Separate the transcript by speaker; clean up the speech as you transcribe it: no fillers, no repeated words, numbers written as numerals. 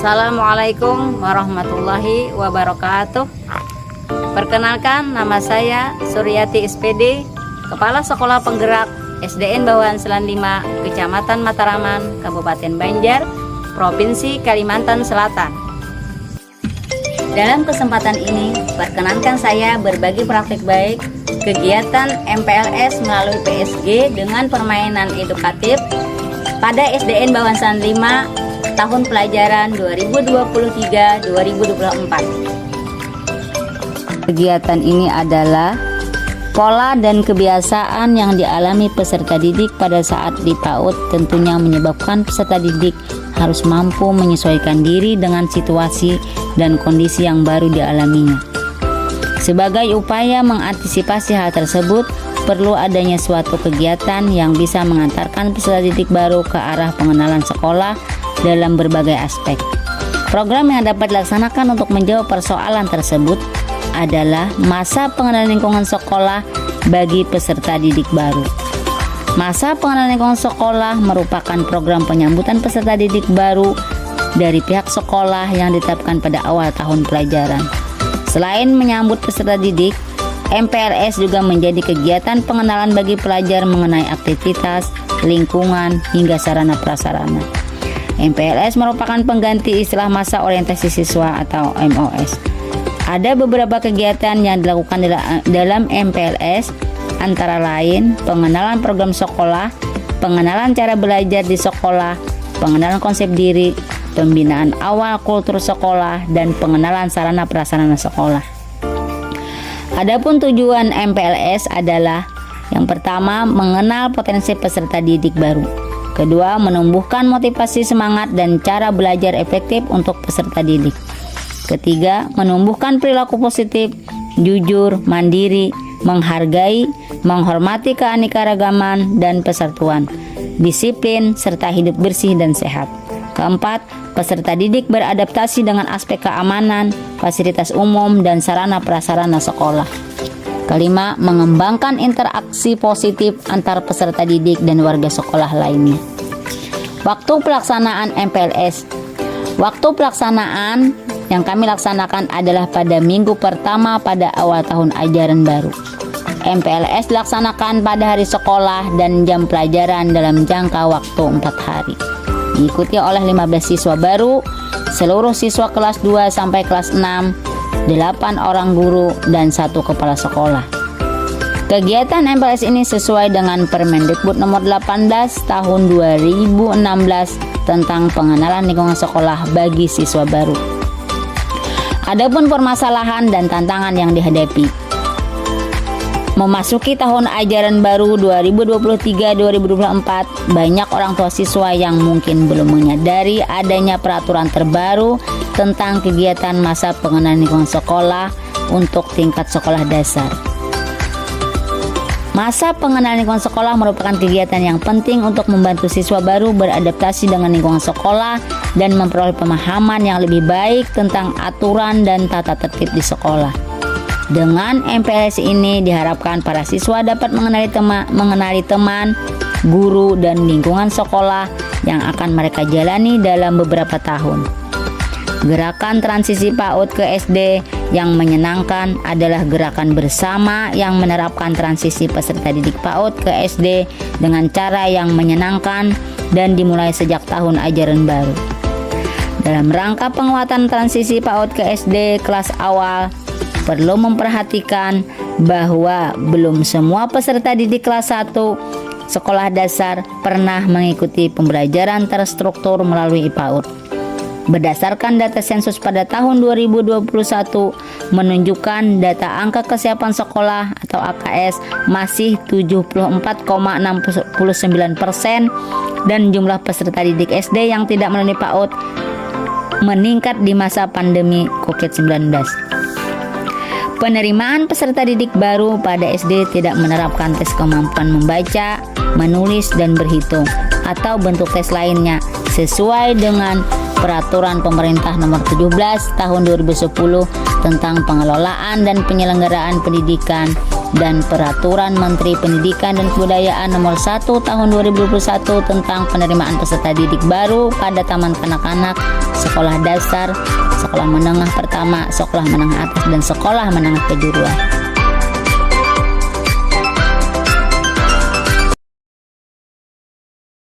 Speaker 1: Assalamualaikum warahmatullahi wabarakatuh. Perkenalkan, nama saya Suryati SPD, Kepala Sekolah Penggerak SDN Bawahan Selan 5, Kecamatan Mataraman, Kabupaten Banjar, Provinsi Kalimantan Selatan. Dalam kesempatan ini, perkenankan saya berbagi praktik baik kegiatan MPLS melalui PSG dengan permainan edukatif pada SDN Bawahan Selan 5 tahun pelajaran 2023-2024. Kegiatan ini adalah pola dan kebiasaan yang dialami peserta didik pada saat di PAUD, tentunya menyebabkan peserta didik harus mampu menyesuaikan diri dengan situasi dan kondisi yang baru dialaminya. Sebagai upaya mengantisipasi hal tersebut, perlu adanya suatu kegiatan yang bisa mengantarkan peserta didik baru ke arah pengenalan sekolah dalam berbagai aspek. Program yang dapat dilaksanakan untuk menjawab persoalan tersebut adalah masa pengenalan lingkungan sekolah bagi peserta didik baru. Masa pengenalan lingkungan sekolah merupakan program penyambutan peserta didik baru dari pihak sekolah yang ditetapkan pada awal tahun pelajaran. Selain menyambut peserta didik, MPLS juga menjadi kegiatan pengenalan bagi pelajar mengenai aktivitas, lingkungan, hingga sarana prasarana. MPLS merupakan pengganti istilah masa orientasi siswa atau MOS. Ada beberapa kegiatan yang dilakukan dalam MPLS, antara lain pengenalan program sekolah, pengenalan cara belajar di sekolah, pengenalan konsep diri, pembinaan awal kultur sekolah, dan pengenalan sarana prasarana sekolah. Adapun tujuan MPLS adalah yang pertama, mengenal potensi peserta didik baru. Kedua, menumbuhkan motivasi semangat dan cara belajar efektif untuk peserta didik. Ketiga, menumbuhkan perilaku positif, jujur, mandiri, menghargai, menghormati keanekaragaman dan persatuan, disiplin, serta hidup bersih dan sehat. Keempat, peserta didik beradaptasi dengan aspek keamanan, fasilitas umum, dan sarana prasarana sekolah. Kelima, mengembangkan interaksi positif antar peserta didik dan warga sekolah lainnya. Waktu pelaksanaan MPLS. Waktu pelaksanaan yang kami laksanakan adalah pada minggu pertama pada awal tahun ajaran baru. MPLS dilaksanakan pada hari sekolah dan jam pelajaran dalam jangka waktu 4 hari. Diikuti oleh 15 siswa baru, seluruh siswa kelas 2 sampai kelas 6, 8 orang guru, dan 1 kepala sekolah. Kegiatan MPLS ini sesuai dengan Permendikbud nomor 18 tahun 2016 tentang pengenalan lingkungan sekolah bagi siswa baru. Adapun permasalahan dan tantangan yang dihadapi. Memasuki tahun ajaran baru 2023-2024, banyak orang tua siswa yang mungkin belum menyadari adanya peraturan terbaru tentang kegiatan masa pengenalan lingkungan sekolah untuk tingkat sekolah dasar. Masa pengenalan lingkungan sekolah merupakan kegiatan yang penting untuk membantu siswa baru beradaptasi dengan lingkungan sekolah dan memperoleh pemahaman yang lebih baik tentang aturan dan tata tertib di sekolah. Dengan MPLS ini diharapkan para siswa dapat mengenali teman, guru, dan lingkungan sekolah yang akan mereka jalani dalam beberapa tahun. Gerakan transisi PAUD ke SD yang menyenangkan adalah gerakan bersama yang menerapkan transisi peserta didik PAUD ke SD dengan cara yang menyenangkan dan dimulai sejak tahun ajaran baru. Dalam rangka penguatan transisi PAUD ke SD kelas awal, perlu memperhatikan bahwa belum semua peserta didik kelas 1 sekolah dasar pernah mengikuti pembelajaran terstruktur melalui PAUD. Berdasarkan data sensus pada tahun 2021 menunjukkan data angka kesiapan sekolah atau AKS masih 74,69% dan jumlah peserta didik SD yang tidak melalui PAUD meningkat di masa pandemi COVID-19. Penerimaan peserta didik baru pada SD tidak menerapkan tes kemampuan membaca, menulis, dan berhitung atau bentuk tes lainnya sesuai dengan Peraturan Pemerintah Nomor 17 Tahun 2010 tentang pengelolaan dan penyelenggaraan pendidikan dan Peraturan Menteri Pendidikan dan Kebudayaan Nomor 1 Tahun 2021 tentang penerimaan peserta didik baru pada taman kanak-kanak, sekolah dasar, sekolah menengah pertama, sekolah menengah atas, dan sekolah menengah kejuruan.